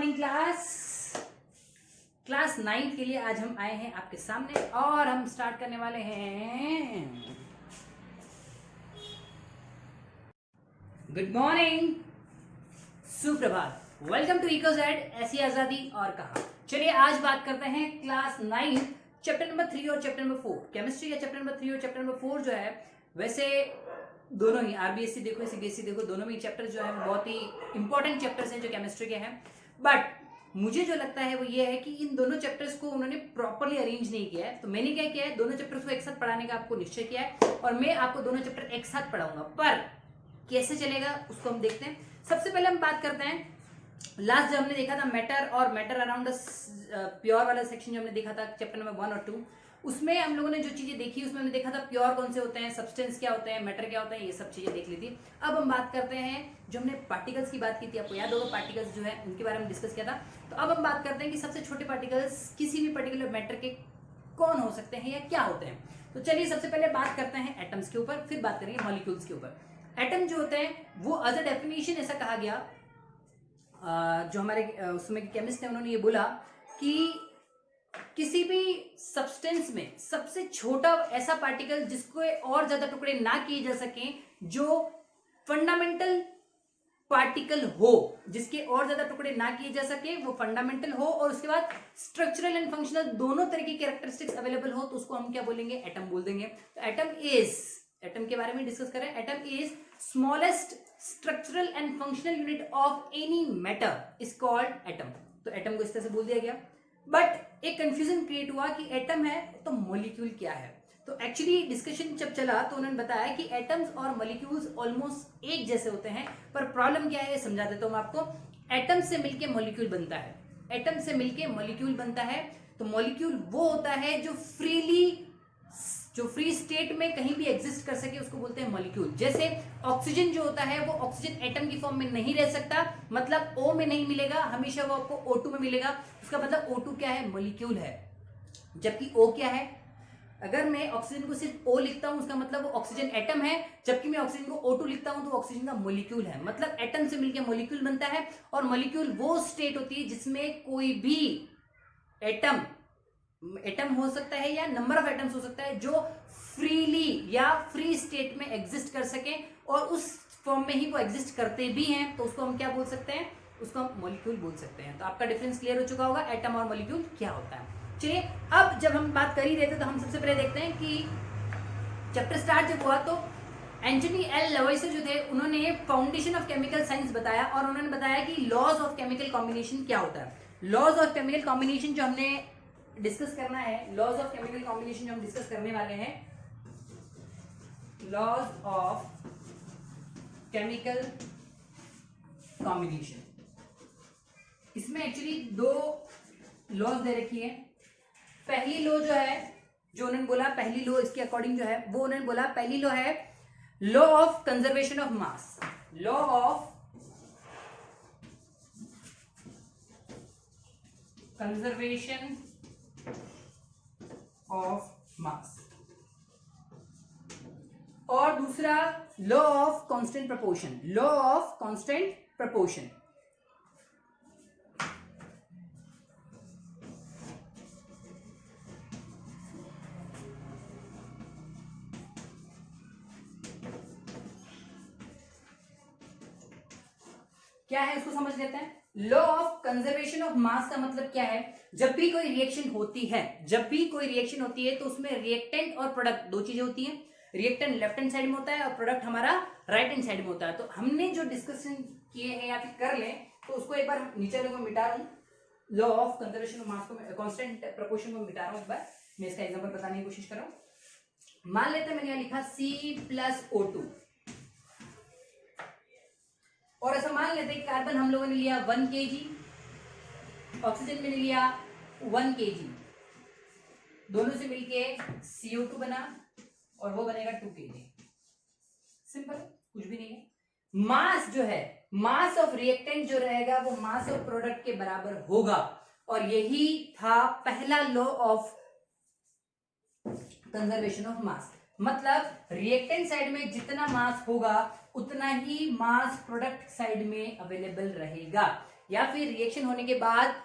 Morning class 9 के लिए आज हम आए हैं आपके सामने और हम स्टार्ट करने वाले हैं। गुड मॉर्निंग, सुप्रभात, वेलकम टू इकोजेड, ऐसी आजादी और कहा। चलिए आज बात करते हैं क्लास 9 चैप्टर नंबर 3 और चैप्टर नंबर 4 केमिस्ट्री का। चैप्टर नंबर 3 और चैप्टर नंबर 4 जो है वैसे दोनों ही आरबीएससी देखो सीबीएसई देखो, दोनों में चैप्टर जो है बहुत ही इंपॉर्टेंट चैप्टर्स हैं जो केमिस्ट्री के हैं। बट मुझे जो लगता है वो ये है कि इन दोनों चैप्टर्स को उन्होंने प्रॉपर्ली अरेंज नहीं किया है। तो मैंने क्या किया है, दोनों चैप्टर्स को एक साथ पढ़ाने का आपको निश्चय किया है और मैं आपको दोनों चैप्टर एक साथ पढ़ाऊंगा। पर कैसे चलेगा उसको हम देखते हैं। सबसे पहले हम बात करते हैं, लास्ट जब हमने देखा था मैटर और मैटर अराउंड प्योर वाला सेक्शन जो हमने देखा था चैप्टर नंबर 1 और 2, उसमें हम लोगों ने जो चीजें देखी उसमें हमने देखा था प्योर कौन से होते हैं, सब्सटेंस क्या होते हैं, मैटर क्या होता है, ये सब चीजें देख ली थी। अब हम बात करते हैं जो हमने पार्टिकल्स की बात की थी, आपको याद होगा पार्टिकल्स जो है उनके बारे में डिस्कस किया था। तो अब हम बात करते हैं कि सबसे छोटे पार्टिकल्स किसी भी पर्टिकुलर मैटर के कौन हो सकते हैं या क्या होते हैं। तो चलिए सबसे पहले बात करते हैं एटम्स के ऊपर, फिर बात करेंगे मॉलिक्यूल्स के ऊपर। एटम जो होते हैं वो एज अ डेफिनेशन ऐसा कहा गया, जो हमारे उसमें केमिस्ट हैं उन्होंने ये बोला कि किसी भी सब्सटेंस में सबसे छोटा ऐसा पार्टिकल जिसको और ज्यादा टुकड़े ना किए जा सकें, जो फंडामेंटल पार्टिकल हो, जिसके और ज्यादा टुकड़े ना किए जा सके, वो फंडामेंटल हो और उसके बाद स्ट्रक्चरल एंड फंक्शनल दोनों तरह की कैरेक्टरिस्टिक्स अवेलेबल हो, तो उसको हम क्या बोलेंगे, एटम बोल देंगे। तो एटम के बारे में डिस्कस करें। Atom is smallest structural and functional unit of any matter is called atom. तो एटम को इस तरह से बोल दिया गया। बट एक कंफ्यूजन क्रिएट हुआ कि एटम है तो मॉलिक्यूल क्या है। तो एक्चुअली डिस्कशन जब चला तो उन्होंने बताया कि एटम्स और मॉलिक्यूल्स ऑलमोस्ट एक जैसे होते हैं, पर प्रॉब्लम क्या है समझा देता हूं मैं आपको। एटम से मिलके मॉलिक्यूल बनता है, एटम से मिलके मॉलिक्यूल बनता है। तो मॉलिक्यूल वो होता है जो फ्री स्टेट में कहीं भी एग्जिस्ट कर सके, उसको बोलते हैं मॉलिक्यूल। जैसे ऑक्सीजन जो होता है वो ऑक्सीजन एटम की फॉर्म में नहीं रह सकता, मतलब O में नहीं मिलेगा, हमेशा वो आपको O2 में मिलेगा। उसका मतलब O2 क्या है, मॉलिक्यूल है। जबकि O क्या है, अगर मैं ऑक्सीजन को सिर्फ O लिखता हूं उसका मतलब वो ऑक्सीजन एटम है, जबकि मैं ऑक्सीजन को O2 लिखता हूं तो ऑक्सीजन का मॉलिक्यूल है। मतलब एटम से मिलकर मॉलिक्यूल बनता है और मॉलिक्यूल वो स्टेट होती है जिसमें कोई भी एटम हो सकता है या नंबर ऑफ एटम्स हो सकता है जो फ्रीली या फ्री स्टेट में एग्जिस्ट कर सके, और उस फॉर्म में ही वो एग्जिस्ट करते भी हैं, तो उसको हम क्या बोल सकते हैं, उसको हम मॉलिक्यूल बोल सकते हैं। तो आपका डिफरेंस क्लियर हो चुका होगा, एटम और मॉलिक्यूल क्या होता है। चलिए अब जब हम बात कर ही रहे थे तो हम सबसे पहले देखते हैं कि चैप्टर स्टार्ट जब हुआ तो एंटनी एल लवॉइसियर जो थे उन्होंने फाउंडेशन ऑफ केमिकल साइंस बताया और उन्होंने बताया कि लॉज ऑफ केमिकल कॉम्बिनेशन क्या होता है। लॉज ऑफ केमिकल कॉम्बिनेशन जो हमने डिस्कस करना है, लॉज ऑफ केमिकल कॉम्बिनेशन जो हम डिस्कस करने वाले हैं, लॉज ऑफ केमिकल कॉम्बिनेशन। इसमें एक्चुअली दो लॉज दे रखी है। पहली लॉ जो है, जो उन्होंने बोला पहली लॉ, इसके अकॉर्डिंग जो है वो उन्होंने बोला पहली लॉ है law of conservation of mass. Law of conservation of mass, और दूसरा law of constant proportion. Law of constant proportion क्या है उसको समझ लेते हैं। Law of conservation of mass का मतलब क्या है, जब भी कोई रिएक्शन होती है, जब भी कोई रिएक्शन होती है तो उसमें रिएक्टेंट और प्रोडक्ट दो चीजें होती हैं। रिएक्टेंट लेफ्ट हैंड साइड में होता है और प्रोडक्ट हमारा राइट हैंड साइड में होता है। तो हमने जो डिस्कशन किए हैं या फिर कर लें तो उसको एक बार नीचे वाले को मिटा रहा हूं। Law of conservation of mass को, कांस्टेंट प्रोपोर्शन को मिटा रहा हूं एक बार। मैं इसका एग्जांपल बताने की कोशिश कर रहा हूं। मान लेते हैं मैंने यहां लिखा C+O2, और ऐसा मान लेते हैं कार्बन हम लोगों ने लिया 1 kg, ऑक्सीजन मैंने लिया 1 kg, दोनों से मिलके CO2 बना और वो बनेगा 2 kg। सिंपल, कुछ भी नहीं है। मास जो है, मास ऑफ रिएक्टेंट जो रहेगा वो मास ऑफ प्रोडक्ट के बराबर होगा, और यही था पहला law of conservation of mass. मतलब रिएक्टेंट साइड में जितना मास होगा उतना ही मास प्रोडक्ट साइड में अवेलेबल रहेगा। या फिर रिएक्शन होने के बाद,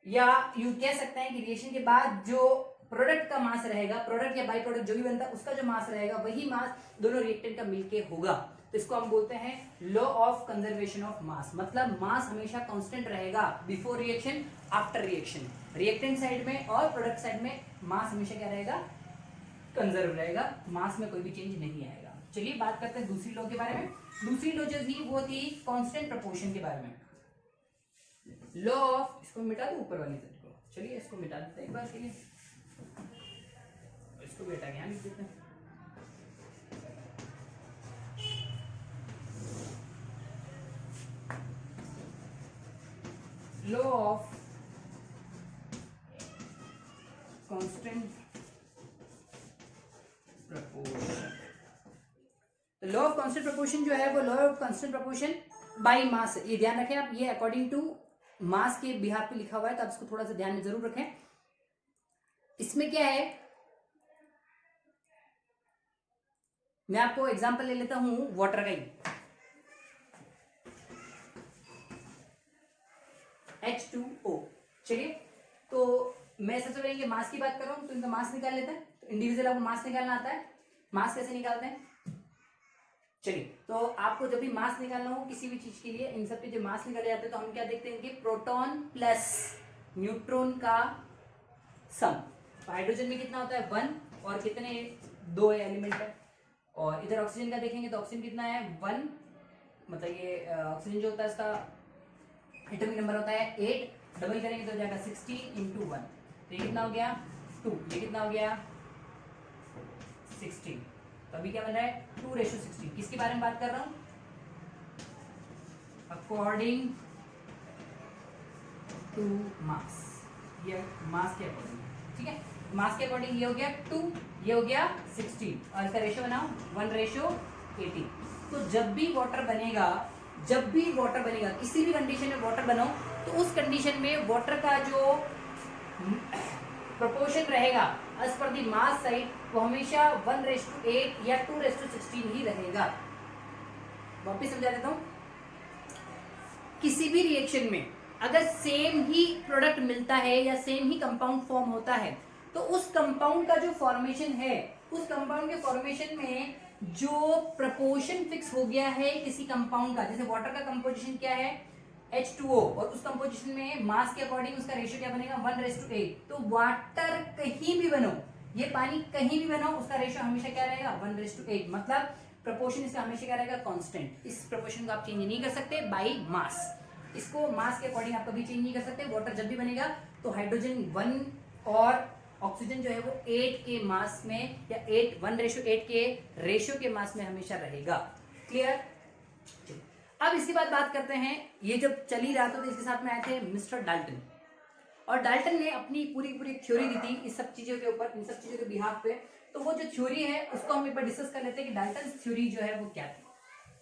या यू कह सकते हैं कि रिएक्शन के बाद जो प्रोडक्ट का मास रहेगा, प्रोडक्ट या बाई प्रोडक्ट जो भी बनता है उसका जो मास रहेगा वही मास दोनों रिएक्टेंट का मिलके होगा। तो इसको हम बोलते हैं law of conservation of mass. मतलब मास हमेशा कांस्टेंट रहेगा before reaction, after reaction. Reactant side में और प्रोडक्ट साइड में मास हमेशा क्या रहेगा, कंजर्व रहेगा, मास में कोई भी चेंज नहीं आएगा। चलिए बात करते हैं दूसरी लॉ के बारे में। दूसरी लॉ जो थी वो थी कांस्टेंट प्रोपोर्शन के बारे में। लॉ ऑफ, इसको मिटा दो ऊपर वाली साइड को, चलिए इसको मिटा देते हैं एक बार के लिए, इसको भी हटा के यहाँ लिख देते हैं। Law of constant proportion. तो लॉ ऑफ कांस्टेंट प्रोपोर्शन जो है वो law of constant proportion by mass, ये ध्यान रखें आप, ये अकॉर्डिंग टू मास के बिहाफ पे लिखा हुआ है, तो आप इसको थोड़ा सा ध्यान में जरूर रखें। इसमें क्या है, मैं आपको एग्जांपल ले लेता हूं वाटर का ही, H2O। चलिए, तो मैं सबसे पहले मास की बात कर रहा हूं, तो इनका मास निकाल लेते हैं। तो इंडिविजुअल आपको मास निकालना आता है, मास कैसे निकालते हैं? चलिए, तो आपको जब भी मास निकालना हो किसी भी चीज के लिए, इन सब के जो मास निकाले जाते हैं तो हम क्या देखते हैं कि प्रोटॉन प्लस न्यूट्रॉन का सम। हाइड्रोजन में कितना होता है 1, और कितने 2 एलिमेंट है। और इधर ऑक्सीजन का देखेंगे तो ऑक्सीजन कितना है 1, मतलब ये ऑक्सीजन जो होता है इसका एटॉमिक नंबर होता है 8, डबल करेंगे तो हो जाएगा 16 इंटू 1, तो ये कितना हो गया 2, ये कितना हो गया 16। तो अभी क्या बन रहा है 2:16। किसके बारे में बात कर रहा हूं? अकॉर्डिंग टू मास, ये मास के अकॉर्डिंग, ठीक है। मास के अकॉर्डिंग ये हो गया 2, ये हो गया 16, और इसका रेशियो बनाओ 1:18। तो जब भी वाटर बनेगा, जब भी वाटर बनेगा, किसी भी कंडीशन में वाटर बनाओ, तो उस कंडीशन में वाटर का जो प्रोपोर्शन रहेगा as per the mass side, वो हमेशा 1:8 या 2:16 ही रहेगा। वापिस समझा देता हूं, किसी भी रिएक्शन में अगर सेम ही प्रोडक्ट मिलता है या सेम ही कंपाउंड फॉर्म होता है, तो उस कंपाउंड का जो फॉर्मेशन है, उस कंपाउंड के फॉर्मेशन में जो प्रपोर्शन फिक्स हो गया है किसी कंपाउंड का, जैसे वाटर का कंपोजिशन क्या है H2O, और उस कंपोजिशन में मास के अकॉर्डिंग उसका रेशियो क्या बनेगा 1:8। तो वाटर कहीं भी बनो, ये पानी कहीं भी बनो, उसका रेशियो हमेशा क्या रहेगा 1:8। मतलब प्रपोर्शन इसका हमेशा क्या रहेगा कांस्टेंट। इस प्रपोर्शन को आप चेंज नहीं कर सकते बाय मास, इसको मास के अकॉर्डिंग आप कभी चेंज नहीं कर सकते। वाटर जब भी बनेगा तो हाइड्रोजन 1 और ऑक्सीजन जो है वो 8 के मास में, या 1:8 के रेशियो के मास में हमेशा रहेगा। क्लियर? अब इसके बाद बात करते हैं, ये जब चल ही रहा था तो इसके साथ में आए थे मिस्टर डाल्टन, और डाल्टन ने अपनी पूरी थ्योरी दी थी इस सब चीजों के ऊपर, इन सब चीजों के बिहाफ पे। तो वो जो थ्योरी है उसको हम एक बार डिस्कस कर लेते हैं कि डाल्टन थ्योरी जो है वो क्या थी।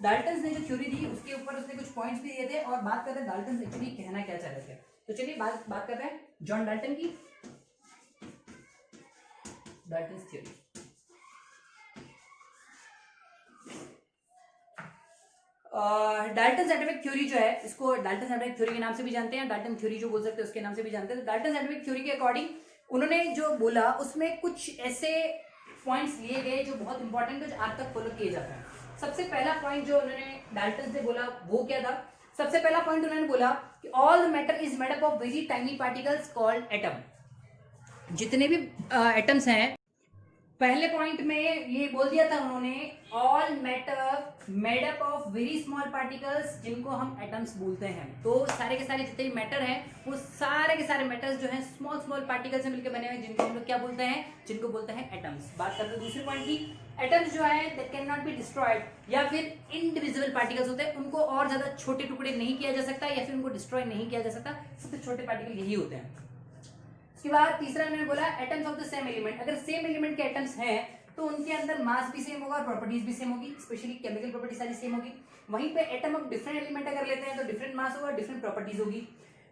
डाल्टन ने जो थ्योरी दी उसके ऊपर उसने कुछ पॉइंट्स भी दिए थे, और बात करते हैं डाल्टन एक्चुअली कहना क्या चाह रहे थे। तो चलिए बात करते हैं जॉन डाल्टन की, Dalton theory. Dalton scientific theory जो है, इसको डाल्टन साइंटिफिक थ्योरी के नाम से भी जानते हैं, डाल्टन थ्योरी जो बोल सकते हैं उसके नाम से भी जानते हैं। तो डाल्टन साइंटिफिक थ्योरी के अकॉर्डिंग उन्होंने जो बोला उसमें कुछ ऐसे पॉइंट्स लिए गए जो बहुत इंपॉर्टेंट है, जो आज तक फॉलो किए जाते हैं। सबसे पहला पॉइंट जो उन्होंने डाल्टन से बोला वो क्या था? सबसे पहला पॉइंट उन्होंने बोला कि all matter is made up of very tiny particles called atom. जितने भी एटम्स हैं, पहले पॉइंट में ये बोल दिया था उन्होंने, all matter made up of very small particles, जिनको हम एटम्स बोलते हैं। तो सारे के सारे जितने मैटर हैं वो सारे के सारे मैटर्स जो हैं स्मॉल पार्टिकल्स से मिलकर बने हुए, जिनको हम लोग क्या बोलते हैं? जिनको बोलते हैं एटम्स। बात करते हैं दूसरी पॉइंट की, एटम्स जो है that can not be destroyed, या फिर इनडिविजिबल पार्टिकल्स होते हैं, उनको और ज्यादा छोटे टुकड़े नहीं किया जा सकता, या फिर उनको डिस्ट्रॉय नहीं किया जा सकता। सबसे छोटे पार्टिकल यही होते हैं। उसके बाद तीसरा मैंने बोला atoms of the same element. अगर सेम एलिमेंट के एटम्स हैं तो उनके अंदर मास भी सेम होगा और प्रॉपर्टीज भी सेम होगी, स्पेशली केमिकल प्रॉपर्टी सारी सेम होगी। वहीं पे एटम ऑफ डिफरेंट एलिमेंट अगर लेते हैं तो डिफरेंट मास होगा, डिफरेंट प्रॉपर्टीज होगी।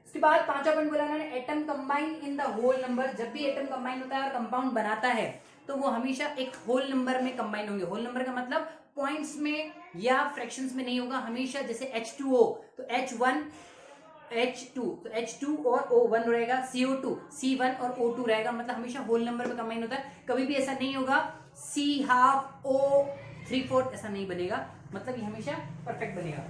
उसके बाद पांचवा पॉइंट बोला उन्होंने, atom combine in the whole number. जब भी एटम कंबाइन होता है और कंपाउंड बनाता है तो वो हमेशा एक होल नंबर में कंबाइन होंगे। होल नंबर का मतलब पॉइंट्स में या फ्रैक्शंस में नहीं होगा, हमेशा जैसे H2O तो H1 H2, तो H2 और O1 रहेगा, CO2 C1 और O2 रहेगा, मतलब हमेशा होल नंबर में कंबाइन होता है। कभी भी ऐसा नहीं होगा C हाफ O3/4 ऐसा नहीं बनेगा, मतलब ये हमेशा परफेक्ट बनेगा।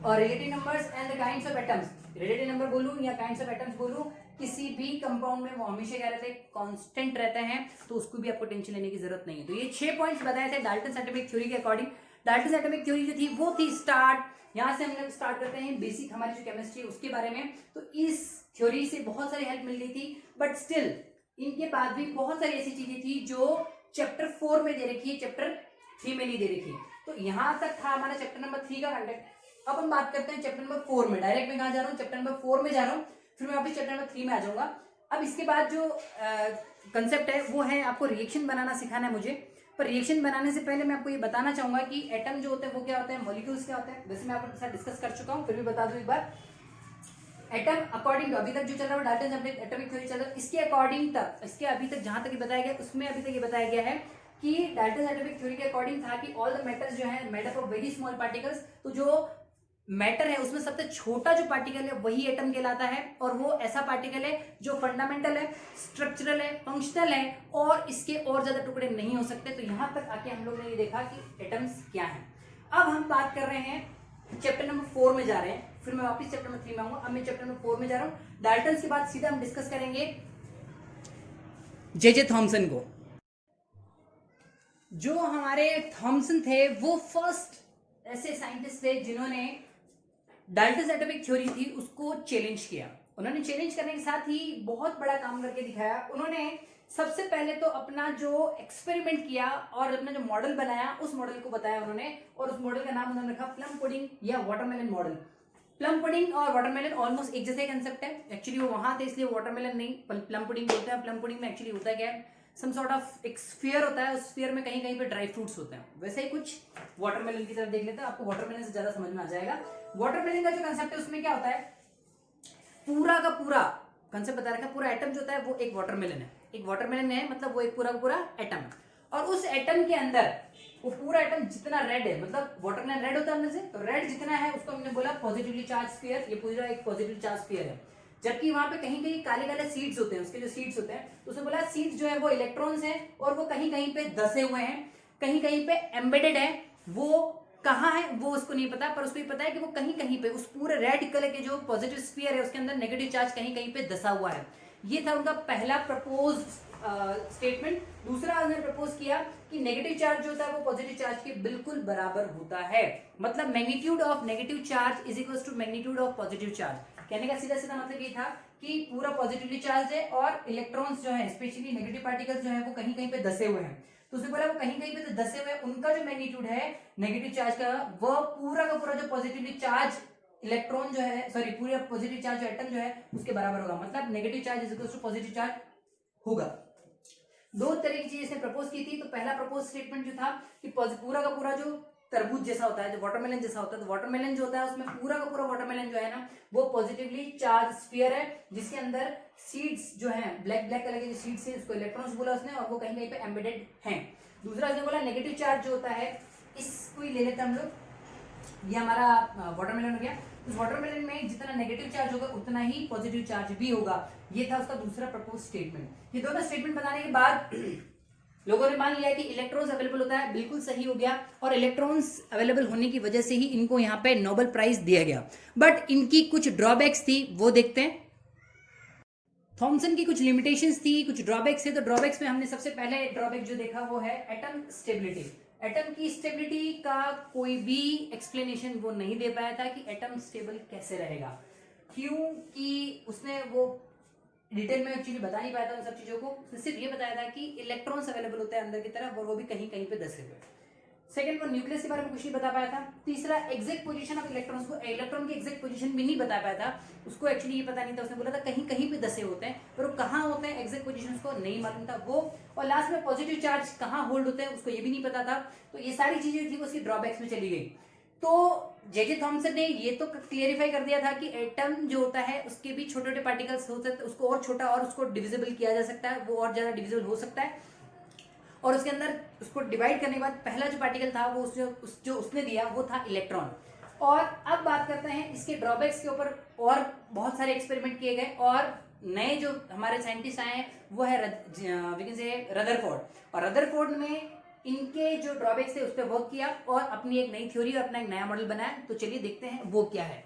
और relative numbers and the kinds of atoms, relative number बोलूं या काइंड्स ऑफ एटम्स बोलूं, किसी भी कंपाउंड में वो हमेशा क्या रहते हैं, कांस्टेंट रहते हैं, तो उसको भी आपको टेंशन लेने की जरूरत नहीं है। तो ये 6 पॉइंट्स बताए थे डाल्टन एटॉमिक थ्योरी के अकॉर्डिंग। डाल्टन एटॉमिक थ्योरी जो थी वो थी स्टार्ट, यहां से हम लोग स्टार्ट करते हैं बेसिक हमारी जो केमिस्ट्री उसके बारे में। तो इस थ्योरी से बहुत सारी हेल्प मिल रही थी, बट स्टिल इनके बाद भी बहुत सारी ऐसी चीजें थी जो चैप्टर 4 में दे रखी है, चैप्टर 3 में नहीं दे रखी है। तो यहां तक था हमारा चैप्टर नंबर 3 का कंटेंट। अब हम बात करते हैं चैप्टर नंबर 4 में, डायरेक्ट मैं कहां जा रहा हूं, चैप्टर नंबर 4 में जा रहा हूं, फिर मैं वापस चैप्टर नंबर 3 में आ जाऊंगा। अब इसके बाद जो कंसेप्ट है वो है आपको रिएक्शन बनाना सिखाना है मुझे। पर रिएक्शन बनाने से पहले मैं आपको ये बताना चाहूंगा कि एटम जो होते हैं वो क्या होते हैं, मॉलिक्यूल्स क्या होते हैं। वैसे मैं आपके साथ डिस्कस कर चुका हूं, फिर भी बता दूं एक बार। एटम अकॉर्डिंग टू अभी तक जो चल रहा है डाल्टन एटॉमिक थ्योरी चल रहा है, इसके अकॉर्डिंग तक, इसके अभी तक जहां तक बताया गया उसमें अभी तक ये बताया गया है कि डाल्टन एटॉमिक थ्योरी के अकॉर्डिंग था कि ऑल द मैटर्स जो है made up of very small particles. तो जो मैटर है उसमें सबसे छोटा जो पार्टिकल है वही एटम कहलाता है, और वो ऐसा पार्टिकल है जो फंडामेंटल है, स्ट्रक्चरल है, फंक्शनल है, और इसके और ज्यादा टुकड़े नहीं हो सकते। तो यहां तक आके हम लोग ने ये देखा कि एटम्स क्या है। अब हम बात कर रहे हैं चैप्टर नंबर 4 में जा रहे हैं, फिर मैं वापस चैप्टर नंबर 3 में आऊंगा। अब मैं चैप्टर नंबर 4 में जा रहा हूं। डाल्टन के बाद सीधा हम डिस्कस करेंगे जे थॉमसन को। जो हमारे थॉमसन थे वो फर्स्ट ऐसे साइंटिस्ट थे जिन्होंने डाल्टन एटॉमिक थ्योरी थी उसको चैलेंज किया। उन्होंने चैलेंज करने के साथ ही बहुत बड़ा काम करके दिखाया। उन्होंने सबसे पहले तो अपना जो एक्सपेरिमेंट किया और अपना जो मॉडल बनाया उस मॉडल को बताया उन्होंने, और उस मॉडल का नाम उन्होंने रखा प्लम पुडिंग या वाटरमेलन मॉडल। प्लम पुडिंग और वाटरमेलन ऑलमोस्ट एक जैसे कंसेप्ट है। एक्चुअली वो वहां थे इसलिए वाटरमेलन नहीं प्लम पुडिंग बोलते हैं। प्लम पुडिंग में एक्चुअली होता क्या है, सम सॉर्ट ऑफ एक स्फीयर होता है, उस स्फीयर में कहीं कहीं पे ड्राई फ्रूट्स होते हैं। वैसे ही कुछ वाटरमेलन की तरफ देख लेते हैं, आपको वाटरमेलन से ज्यादा समझ में आ जाएगा। वाटरमेलन का जो कंसेप्ट है उसमें क्या होता है, पूरा का पूरा कंसेप्ट बता रखा है, पूरा एटम जो होता है वो एक वाटरमेलन है। एक वाटरमेलन है मतलब वो एक पूरा का पूरा एटम है, और उस एटम के अंदर वो पूरा एटम जितना रेड है, मतलब वाटरमेलन रेड होता है अंदर से, तो रेड जितना है उसको हमने बोला पॉजिटिवली चार्ज स्फीयर। ये पूरा एक पॉजिटिव चार्ज स्फीयर है। जबकि वहां पे कहीं कहीं काले काले सीड्स होते हैं, उसके जो सीड्स होते हैं तो उसने बोला सीड्स जो है वो इलेक्ट्रॉन्स हैं, और वो कहीं कहीं पे धसे हुए हैं, कहीं कहीं पे एम्बेडेड है। वो कहाँ है वो उसको नहीं पता, पर उसको ये पता है कि वो कहीं कहीं पे उस पूरे रेड कलर के जो पॉजिटिव स्फीयर है उसके अंदर नेगेटिव चार्ज कहीं कहीं पे धसा हुआ है। ये था उनका पहला प्रपोज स्टेटमेंट। दूसरा उन्होंने प्रपोज किया कि नेगेटिव चार्ज जो होता है वो पॉजिटिव चार्ज के बिल्कुल बराबर होता है, मतलब magnitude of negative charge is equal to magnitude of positive charge. कहने का सीधा सीधा मतलब ये था कि पूरा पॉजिटिवली चार्ज है और इलेक्ट्रॉन्स जो है स्पेशली नेगेटिव पार्टिकल्स जो है वो कहीं कहीं पे धसे हुए हैं। तो उसने बोला वो कहीं कहीं पे तो धसे हुए, उनका जो मैग्नीट्यूड है नेगेटिव चार्ज का वह पूरा का पूरा जो पॉजिटिवली चार्ज इलेक्ट्रॉन जो है, सॉरी पूरा पॉजिटिव चार्ज जो एटम जो है उसके बराबर होगा, मतलब negative charge is equal to positive charge होगा। दो तरह की चीजें इसने प्रपोज की थी। तो पहला प्रपोज स्टेटमेंट जो था कि पूरा का पूरा जो तरबूज जैसा होता है, जो वाटरमेलन जैसा होता है, तो वाटरमेलन जो होता है उसमें पूरा का पूरा वाटरमेलन जो है ना वो पॉजिटिवली चार्ज स्फीयर है, जिसके अंदर सीड्स जो है ब्लैक ब्लैक कलर के जो सीड्स है उसको इलेक्ट्रॉन्स बोला उसने, और वो कहीं कहीं पे एम्बेडेड हैं। दूसरा उसने बोला नेगेटिव चार्ज जो होता है, इसको ही ले लेते हैं हम लोग, ये हमारा वाटरमेलन हो गया। उस वाटरमेलन में जितना नेगेटिव चार्ज होगा उतना ही पॉजिटिव चार्ज भी होगा। ये था उसका दूसरा प्रपोज स्टेटमेंट। ये दोनों स्टेटमेंट बनाने के बाद लोगों ने मान लिया कि इलेक्ट्रॉन्स अवेलेबल होता है, बिल्कुल सही हो गया, और इलेक्ट्रॉन्स अवेलेबल होने की वजह से ही इनको यहाँ पे नोबेल प्राइज दिया गया। बट इनकी कुछ ड्रॉबैक्स थी, वो देखते हैं। थॉमसन की कुछ लिमिटेशंस थी, कुछ ड्रॉबैक्स थे। तो ड्रॉबैक्स में हमने सबसे पहले ड्रॉबैक जो देखा वो है एटम स्टेबिलिटी। एटम की स्टेबिलिटी का कोई भी एक्सप्लेनेशन वो नहीं दे पाया था कि एटम स्टेबल कैसे रहेगा, क्योंकि उसने वो डिटेल में एक्चुअली बता नहीं पाया था उन सब चीजों को। उसने सिर्फ ये बताया था कि इलेक्ट्रॉन्स अवेलेबल होते हैं अंदर की तरफ, और वो भी कहीं कहीं पे धसे हुए। सेकंड, वो न्यूक्लियस के बारे में कुछ नहीं बता पाया था। तीसरा, एग्जैक्ट पोजीशन ऑफ इलेक्ट्रॉन्स को, इलेक्ट्रॉन की एग्जैक्ट पोजीशन भी नहीं बता पाया था, उसको एक्चुअली ये पता नहीं था। उसने बोला था कहीं कहीं पे धसे होते हैं, पर वो कहाँ होते हैं एग्जैक्ट पोजीशन उसको नहीं मालूम था वो। और लास्ट में पॉजिटिव चार्ज कहाँ होल्ड होते हैं उसको ये भी नहीं पता था। तो ये सारी चीजें थी वो उसकी ड्रॉबैक्स में चली गई। तो जे थॉमसन ने ये तो क्लियरिफाई कर दिया था कि एटम जो होता है उसके भी छोटे छोटे पार्टिकल्स होते हैं, उसको और छोटा और उसको डिविजिबल किया जा सकता है, वो और ज्यादा डिविजिबल हो सकता है। और उसके अंदर उसको डिवाइड करने के बाद पहला जो पार्टिकल था वो जो उसने दिया वो था इलेक्ट्रॉन। और अब बात करते हैं इसके ड्रॉबैक्स के ऊपर। और बहुत सारे एक्सपेरिमेंट किए गए और नए जो हमारे साइंटिस्ट आए हैं वो है रदरफोर्ड। और रदरफोर्ड में इनके जो ड्रॉबैक्स थे उस पर वर्क किया और अपनी एक नई थ्योरी और अपना एक नया मॉडल बनाया। तो चलिए देखते हैं वो क्या है।